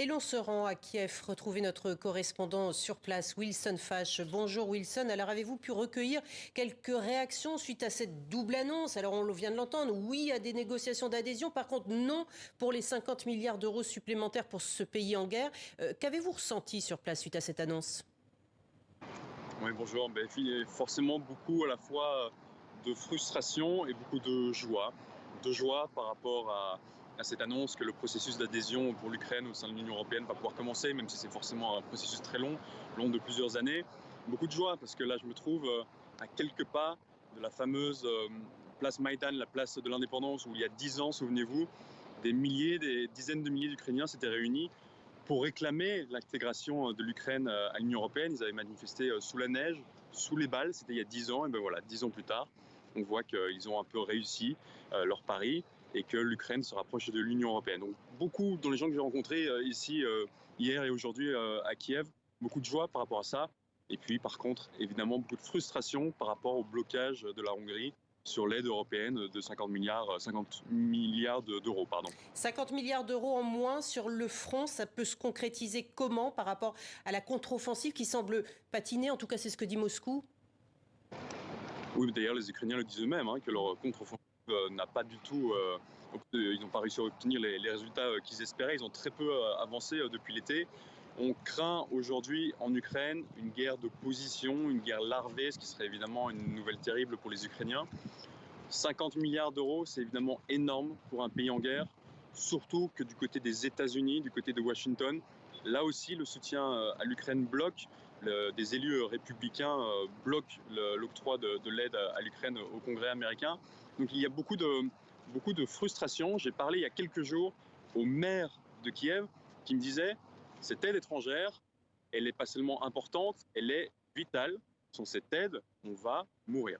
Et l'on se rend à Kiev, retrouver notre correspondant sur place, Wilson Fache. Bonjour Wilson, alors avez-vous pu recueillir quelques réactions suite à cette double annonce? Alors on vient de l'entendre, oui à des négociations d'adhésion, par contre non pour les 50 milliards d'euros supplémentaires pour ce pays en guerre. Qu'avez-vous ressenti sur place suite à cette annonce? Oui, bonjour. Forcément beaucoup à la fois de frustration et beaucoup de joie. De joie par rapport à cette annonce que le processus d'adhésion pour l'Ukraine au sein de l'Union européenne va pouvoir commencer, même si c'est forcément un processus très long, long de plusieurs années. Beaucoup de joie parce que là, je me trouve à quelques pas de la fameuse place Maïdan, la place de l'indépendance, où il y a 10 ans, souvenez-vous, des milliers, des dizaines de milliers d'Ukrainiens s'étaient réunis pour réclamer l'intégration de l'Ukraine à l'Union européenne. Ils avaient manifesté sous la neige, sous les balles, c'était il y a 10 ans, et ben voilà, 10 ans plus tard, on voit qu'ils ont un peu réussi leur pari et que l'Ukraine se rapproche de l'Union européenne. Donc beaucoup dans les gens que j'ai rencontrés ici hier et aujourd'hui à Kiev, beaucoup de joie par rapport à ça, et puis par contre évidemment beaucoup de frustration par rapport au blocage de la Hongrie sur l'aide européenne de 50 milliards d'euros. 50 milliards d'euros en moins sur le front, ça peut se concrétiser comment par rapport à la contre-offensive qui semble patiner? En tout cas, c'est ce que dit Moscou. Oui, d'ailleurs, les Ukrainiens le disent eux-mêmes, hein, que leur contre-offensive n'a pas du tout. Ils n'ont pas réussi à obtenir les résultats qu'ils espéraient. Ils ont très peu avancé depuis l'été. On craint aujourd'hui en Ukraine une guerre de position, une guerre larvée, ce qui serait évidemment une nouvelle terrible pour les Ukrainiens. 50 milliards d'euros, c'est évidemment énorme pour un pays en guerre, surtout que du côté des États-Unis, du côté de Washington, là aussi le soutien à l'Ukraine bloque. Des élus républicains bloquent l'octroi de l'aide à l'Ukraine au Congrès américain. Donc il y a beaucoup de frustration. J'ai parlé il y a quelques jours au maire de Kiev qui me disait cette aide étrangère, elle n'est pas seulement importante, elle est vitale. Sans cette aide, on va mourir.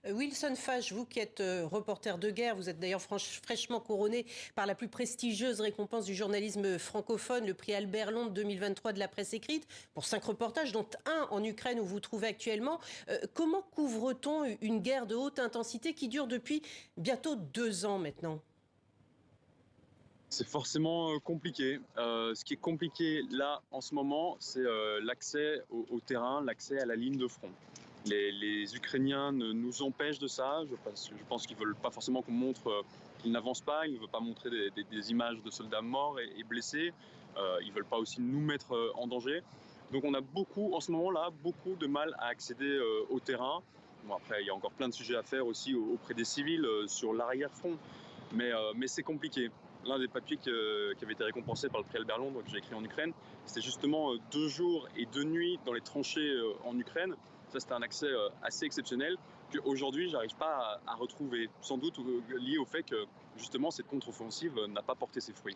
Wilson Fache, vous qui êtes reporter de guerre, vous êtes d'ailleurs fraîchement couronné par la plus prestigieuse récompense du journalisme francophone, le prix Albert Londres 2023 de la presse écrite, pour 5 reportages, dont un en Ukraine où vous vous trouvez actuellement. Comment couvre-t-on une guerre de haute intensité qui dure depuis bientôt 2 ans maintenant? C'est forcément compliqué. Ce qui est compliqué là en ce moment, c'est l'accès au terrain, l'accès à la ligne de front. Les Ukrainiens nous empêchent de ça. Je pense qu'ils ne veulent pas forcément qu'on montre qu'ils n'avancent pas. Ils ne veulent pas montrer des images de soldats morts et blessés. Ils ne veulent pas aussi nous mettre en danger. Donc on a en ce moment-là, beaucoup de mal à accéder au terrain. Bon, après, il y a encore plein de sujets à faire aussi auprès des civils sur l'arrière-front. Mais c'est compliqué. L'un des papiers qui avait été récompensé par le prix Albert Londres que j'ai écrit en Ukraine, c'était justement 2 jours et 2 nuits dans les tranchées en Ukraine. Ça, c'était un accès assez exceptionnel qu'aujourd'hui, je n'arrive pas à retrouver. Sans doute lié au fait que, justement, cette contre-offensive n'a pas porté ses fruits.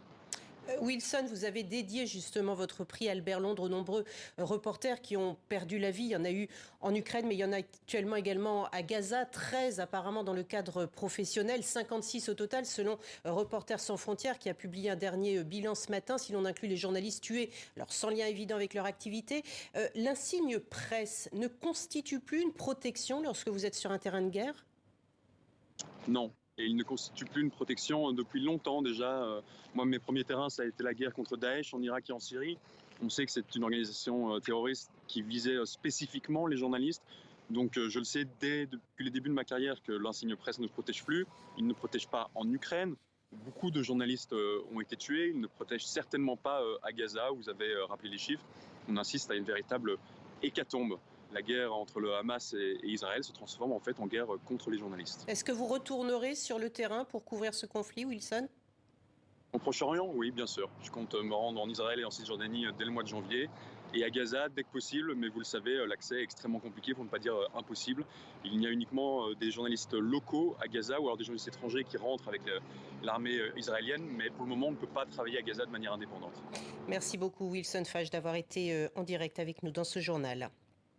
Wilson, vous avez dédié justement votre prix Albert Londres aux nombreux reporters qui ont perdu la vie. Il y en a eu en Ukraine, mais il y en a actuellement également à Gaza. 13 apparemment dans le cadre professionnel, 56 au total selon Reporters sans frontières qui a publié un dernier bilan ce matin. Si l'on inclut les journalistes tués, alors sans lien évident avec leur activité, l'insigne presse ne constitue plus une protection lorsque vous êtes sur un terrain de guerre? Non. Et il ne constitue plus une protection depuis longtemps déjà. Moi, mes premiers terrains, ça a été la guerre contre Daesh en Irak et en Syrie. On sait que c'est une organisation terroriste qui visait spécifiquement les journalistes. Donc je le sais depuis les débuts de ma carrière que l'insigne presse ne protège plus. Il ne protège pas en Ukraine. Beaucoup de journalistes ont été tués. Il ne protège certainement pas à Gaza. Vous avez rappelé les chiffres. On insiste à une véritable hécatombe. La guerre entre le Hamas et Israël se transforme en fait en guerre contre les journalistes. Est-ce que vous retournerez sur le terrain pour couvrir ce conflit, Wilson? Au Proche-Orient, oui, bien sûr. Je compte me rendre en Israël et en Cisjordanie dès le mois de janvier. Et à Gaza, dès que possible, mais vous le savez, l'accès est extrêmement compliqué, pour ne pas dire impossible. Il n'y a uniquement des journalistes locaux à Gaza ou alors des journalistes étrangers qui rentrent avec l'armée israélienne. Mais pour le moment, on ne peut pas travailler à Gaza de manière indépendante. Merci beaucoup, Wilson Fache, d'avoir été en direct avec nous dans ce journal.